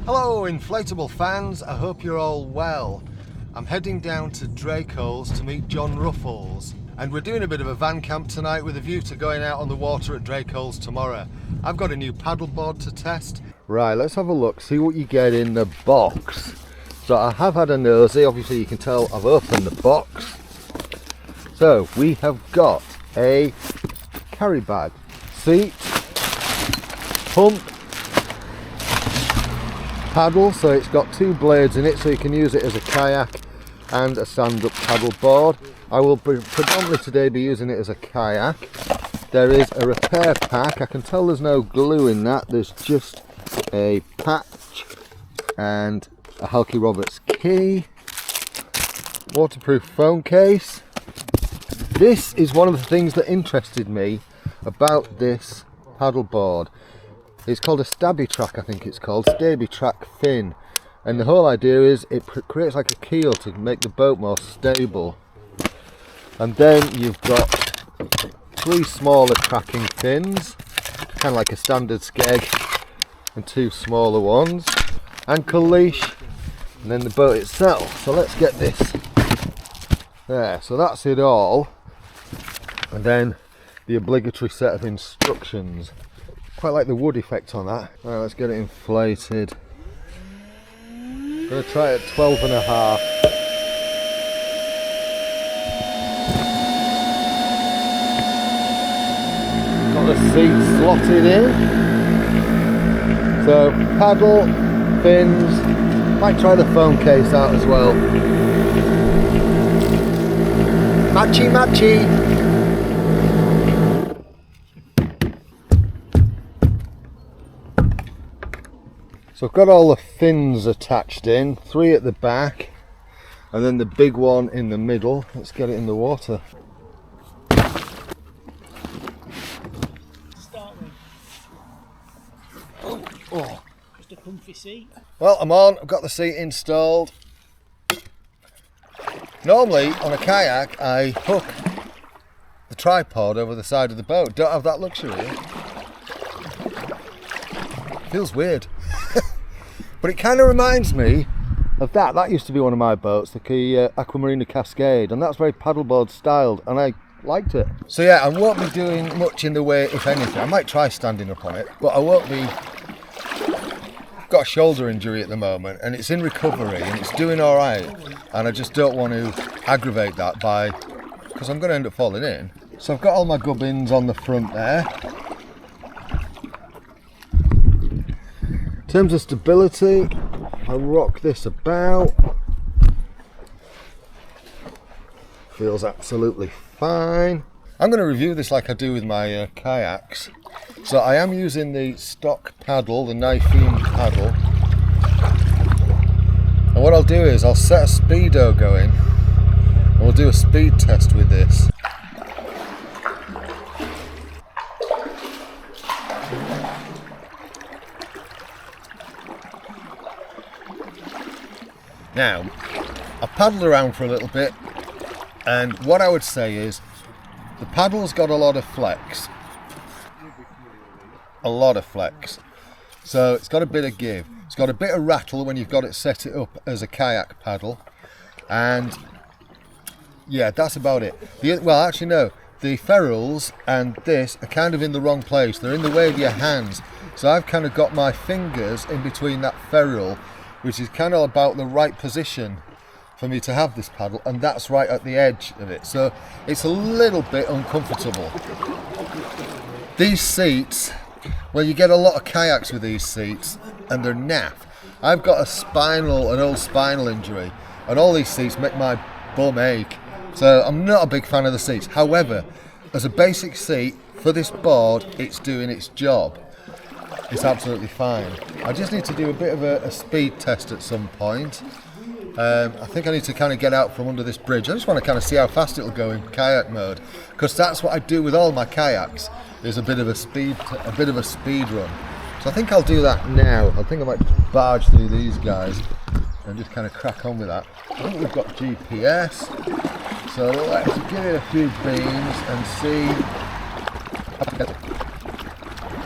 Hello inflatable fans, I hope you're all well. I'm heading down to Draco's to meet John Ruffles, and we're doing a bit of a van camp tonight with a view to going out on the water at Draco's tomorrow. I've got a new paddleboard to test. Right, let's have a look, see what you get in the box. So I have had a nosy, obviously you can tell I've opened the box. So we have got a carry bag, seat, pump, paddle, so it's got two blades in it so you can use it as a kayak and a stand-up paddle board. I will predominantly today be using it as a kayak. There is a repair pack. I can tell there's no glue in that, there's just a patch and a Halky Roberts key, waterproof phone case. This is one of the things that interested me about this paddle board. It's called a stabby track, I think it's called, stabby track fin, and the whole idea is it creates like a keel to make the boat more stable. And then you've got three smaller tracking fins, kind of like a standard skeg, and two smaller ones, ankle leash, and then the boat itself. So let's get this there. So that's it all, and then the obligatory set of instructions. Quite like the wood effect on that. Right, let's get it inflated. I'm going to try it at 12.5. Got the seat slotted in. So paddle, fins, might try the phone case out as well. Matchy matchy! So I've got all the fins attached in, three at the back and then the big one in the middle. Let's get it in the water. Start with. Oh. Just a comfy seat. Well, I'm on, I've got the seat installed. Normally on a kayak I hook the tripod over the side of the boat. Don't have that luxury. Feels weird. But it kind of reminds me of that. That used to be one of my boats, the Aquamarina Cascade, and that's very paddleboard styled, and I liked it. So yeah, I won't be doing much in the way, if anything. I might try standing up on it, but I won't be. I've got a shoulder injury at the moment, and it's in recovery, and it's doing all right, and I just don't want to aggravate that because I'm going to end up falling in. So I've got all my gubbins on the front there. In terms of stability, I rock this about. Feels absolutely fine. I'm going to review this like I do with my kayaks. So I am using the stock paddle, the NiPHEAN paddle. And what I'll do is I'll set a speedo going and we'll do a speed test with this. Now, I've paddled around for a little bit, and what I would say is the paddle's got a lot of flex. A lot of flex. So it's got a bit of give. It's got a bit of rattle when you've got it set it up as a kayak paddle. And yeah, that's about it. Well, actually no, the ferrules and this are kind of in the wrong place. They're in the way of your hands. So I've kind of got my fingers in between that ferrule, which is kind of about the right position for me to have this paddle, and that's right at the edge of it. So it's a little bit uncomfortable. These seats, well, you get a lot of kayaks with these seats, and they're naff. I've got an old spinal injury, and all these seats make my bum ache. So I'm not a big fan of the seats. However, as a basic seat for this board, it's doing its job. It's absolutely fine. I just need to do a bit of a speed test at some point. I think I need to kind of get out from under this bridge. I just want to kind of see how fast it'll go in kayak mode, because that's what I do with all my kayaks. Is a bit of a speed run. So I think I'll do that now. I think I might barge through these guys and just kind of crack on with that. I think we've got GPS, so let's give it a few beams and see.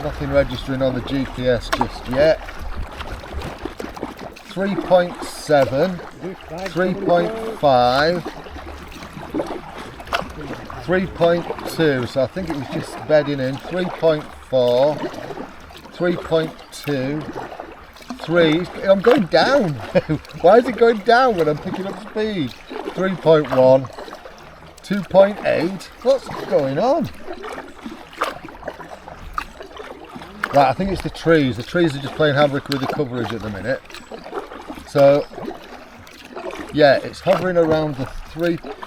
Nothing registering on the GPS just yet. 3.7, 3.5, 3.2, so I think it was just bedding in, 3.4, 3.2, 3, I'm going down. Why is it going down when I'm picking up speed? 3.1, 2.8, what's going on? Right, I think it's the trees. The trees are just playing havoc with the coverage at the minute. So, yeah, it's hovering around the 3.5,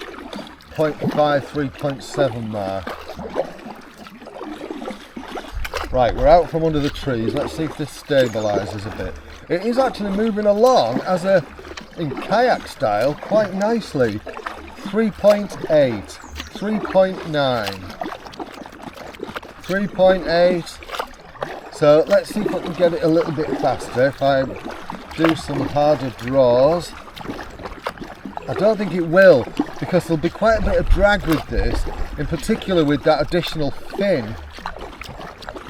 3.7 mark. Right, we're out from under the trees. Let's see if this stabilises a bit. It is actually moving along in kayak style quite nicely. 3.8, 3.9, 3.8. So let's see if I can get it a little bit faster if I do some harder draws. I don't think it will, because there'll be quite a bit of drag with this, in particular with that additional fin.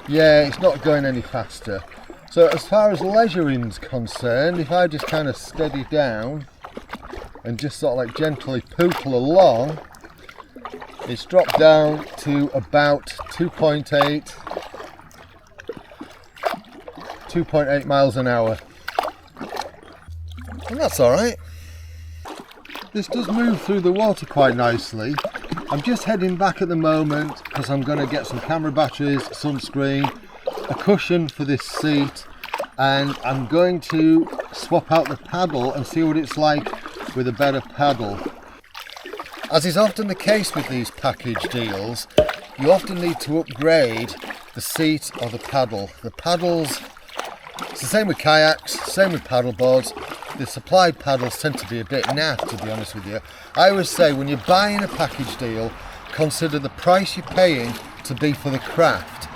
Yeah, it's not going any faster. So as far as leisuring's concerned, if I just kind of steady down and just sort of like gently pootle along, it's dropped down to about 2.8 miles an hour. And that's alright. This does move through the water quite nicely. I'm just heading back at the moment because I'm going to get some camera batteries, sunscreen, a cushion for this seat, and I'm going to swap out the paddle and see what it's like with a better paddle. As is often the case with these package deals, you often need to upgrade the seat or the paddle. The paddles, it's the same with kayaks, same with paddleboards. The supplied paddles tend to be a bit naff, to be honest with you. I always say when you're buying a package deal, consider the price you're paying to be for the craft,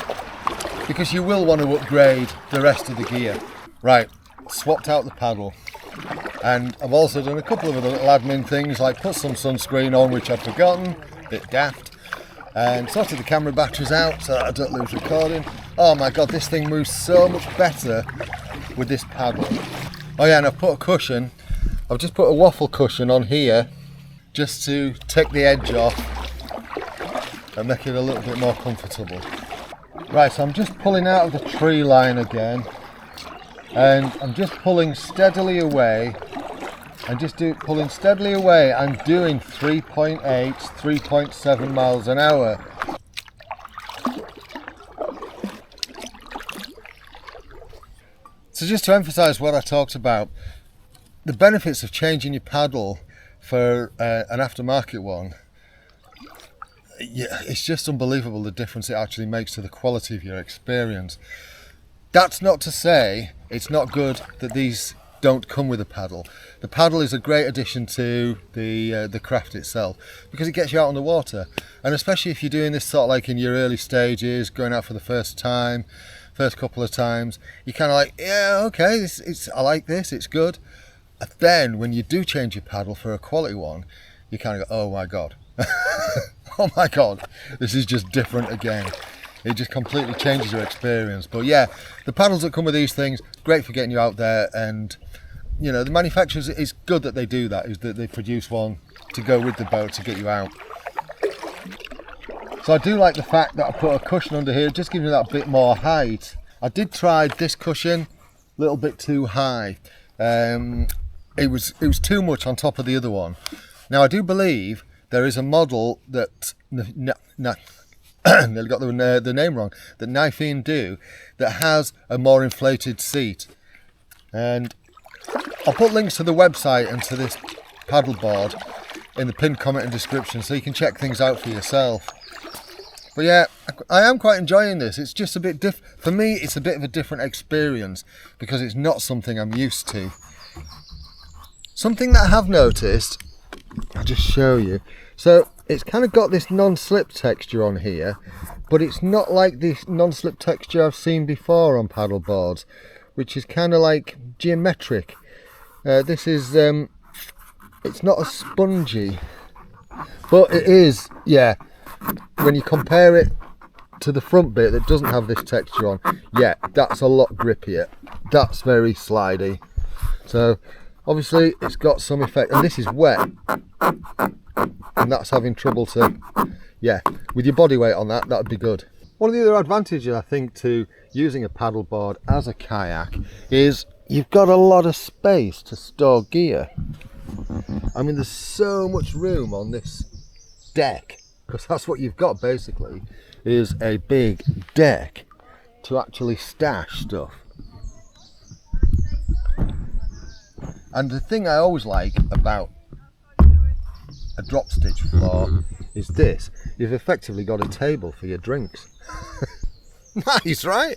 because you will want to upgrade the rest of the gear. Right, swapped out the paddle, and I've also done a couple of other little admin things, like put some sunscreen on, which I'd forgotten, a bit daft, and sorted the camera batteries out so that I don't lose recording. Oh my god, this thing moves so much better with this paddle. Oh yeah, and I've put a cushion, I've just put a waffle cushion on here just to take the edge off and make it a little bit more comfortable. Right, so I'm just pulling out of the tree line again, and I'm just pulling steadily away, and pulling steadily away. I'm doing 3.8, 3.7 miles an hour. So just to emphasise what I talked about, the benefits of changing your paddle for an aftermarket one, yeah, it's just unbelievable the difference it actually makes to the quality of your experience. That's not to say it's not good that these don't come with a paddle. The paddle is a great addition to the craft itself, because it gets you out on the water, and especially if you're doing this sort of like in your early stages, going out for the first time, first couple of times, you're kind of like, yeah, okay, I like this, it's good. And then when you do change your paddle for a quality one, you kind of go, oh my god. Oh my god, this is just different again. It just completely changes your experience. But yeah, the paddles that come with these things, great for getting you out there, and you know, the manufacturers, it's good that they do that, is that they produce one to go with the boat to get you out. So I do like the fact that I put a cushion under here, just gives me that bit more height. I did try this cushion, a little bit too high. It was too much on top of the other one. Now I do believe there is a model that nearly got the name wrong, that NiPHEAN do, that has a more inflated seat. And I'll put links to the website and to this paddleboard in the pinned comment and description, so you can check things out for yourself. But yeah, I am quite enjoying this. It's just a bit for me, it's a bit of a different experience, because it's not something I'm used to. Something that I have noticed, I'll just show you. So it's kind of got this non-slip texture on here, but it's not like this non-slip texture I've seen before on paddle boards, which is kind of like geometric. This is, it's not as spongy, but it is, yeah, when you compare it to the front bit that doesn't have this texture on, yeah, that's a lot grippier. That's very slidey. So obviously it's got some effect, and this is wet, and that's having trouble to, yeah, with your body weight on that, that'd be good. One of the other advantages I think to using a paddleboard as a kayak is you've got a lot of space to store gear. I mean, there's so much room on this deck, because that's what you've got basically, is a big deck to actually stash stuff. And the thing I always like about a drop stitch floor is this: you've effectively got a table for your drinks. Nice, right?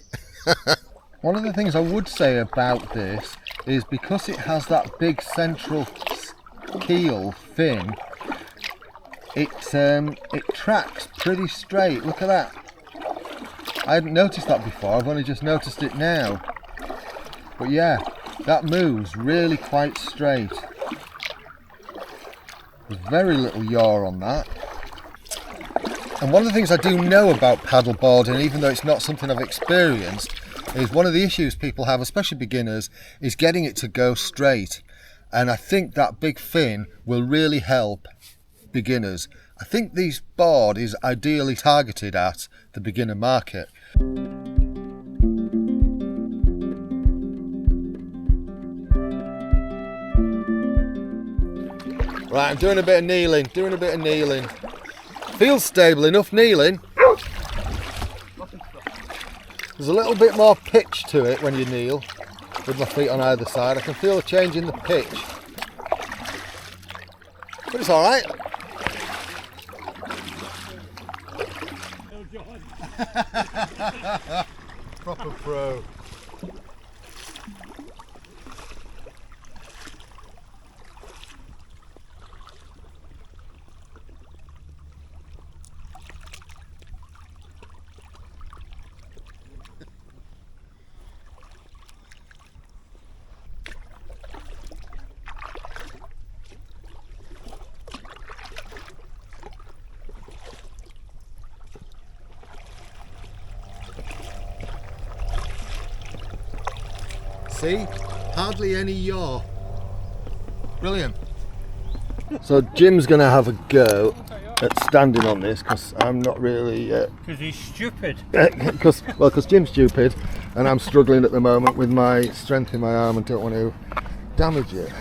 One of the things I would say about this is because it has that big central keel fin, it tracks pretty straight. Look at that. I hadn't noticed that before, I've only just noticed it now. But yeah, that moves really quite straight. There's very little yaw on that. And one of the things I do know about paddleboarding, even though it's not something I've experienced, is one of the issues people have, especially beginners, is getting it to go straight. And I think that big fin will really help beginners. I think this board is ideally targeted at the beginner market. Right, I'm doing a bit of kneeling, Feels stable enough kneeling. There's a little bit more pitch to it when you kneel, with my feet on either side. I can feel a change in the pitch. But it's alright. Proper pro. See? Hardly any yaw. Brilliant. So Jim's going to have a go at standing on this, because I'm not really... Because he's stupid. Because Jim's stupid, and I'm struggling at the moment with my strength in my arm and don't want to damage it.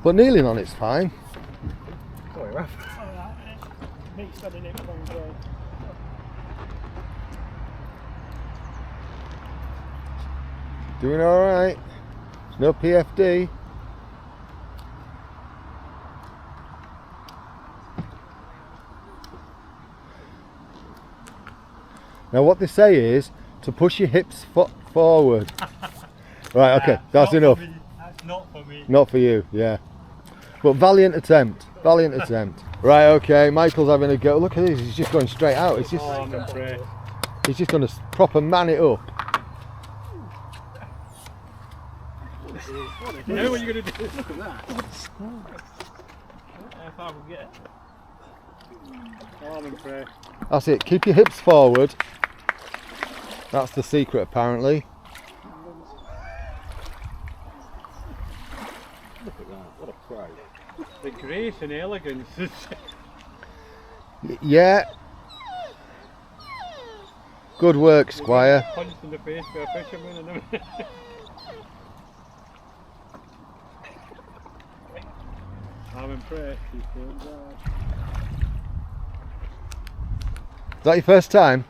But kneeling on it's fine. Sorry, Raph. Me standing it wrong way. Doing alright. No PFD. Now what they say is to push your hips forward. Right, okay, that's enough. That's not for me. Not for you, yeah. But valiant attempt, valiant attempt. Right, okay, Michael's having a go. Look at this, he's just going straight out. It's just, I'm impressed. He's just going to proper man it up. You know what you're going to do? Look at that. If I can get it. I'm impressed. That's it, keep your hips forward. That's the secret apparently. Look at that, what a pro. The grace and elegance is... Yeah. Good work, Squire. Punched in the face by a fisherman and everything. I'm impressed. He's doing that. Is that your first time?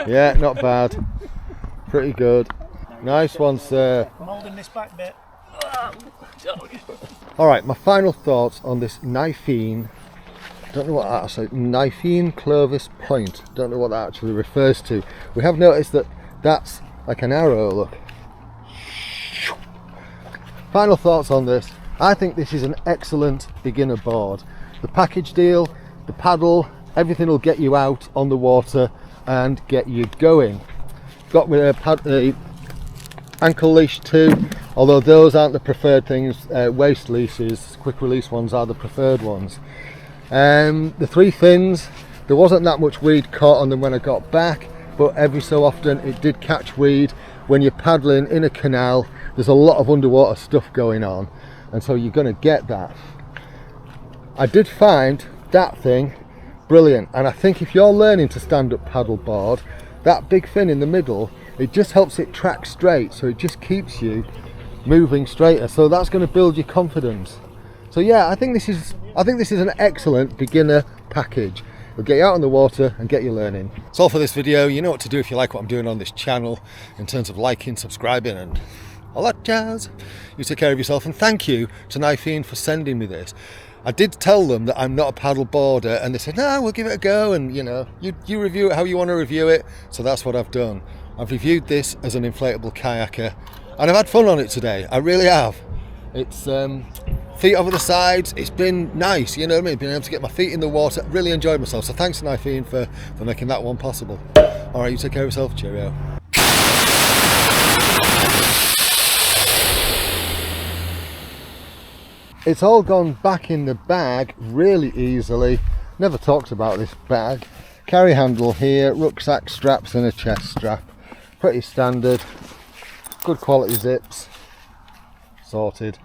Yeah, not bad. Pretty good. Nice one, sir. I'm holding this back bit. Alright, my final thoughts on this NiPHEAN. Don't know what that actually... NiPHEAN Clovis Point. Don't know what that actually refers to. We have noticed that that's like an arrow, look. Final thoughts on this. I think this is an excellent beginner board. The package deal, the paddle, everything will get you out on the water and get you going. Got with a ankle leash too, although those aren't the preferred things. Waist leashes, quick release ones are the preferred ones. The 3 fins, there wasn't that much weed caught on them when I got back, but every so often it did catch weed when you're paddling in a canal, there's a lot of underwater stuff going on, and so you're going to get that. I did find that thing brilliant, and I think if you're learning to stand up paddleboard, that big fin in the middle, it just helps it track straight, so it just keeps you moving straighter, so that's going to build your confidence. So yeah, I think this is an excellent beginner package. It'll get you out on the water and get you learning. That's all for this video. You know what to do if you like what I'm doing on this channel in terms of liking, subscribing and all that jazz. You take care of yourself, and thank you to NiPHEAN for sending me this. I did tell them that I'm not a paddle boarder, and they said, no, we'll give it a go, and you know, you review it how you want to review it. So that's what I've done. I've reviewed this as an inflatable kayaker, and I've had fun on it today. I really have. It's feet over the sides. It's been nice, you know what I mean? Being able to get my feet in the water. Really enjoyed myself. So thanks to NiPHEAN for making that one possible. All right, you take care of yourself. Cheerio. It's all gone back in the bag really easily. Never talked about this bag. Carry handle here, rucksack straps and a chest strap. Pretty standard. Good quality zips. Sorted.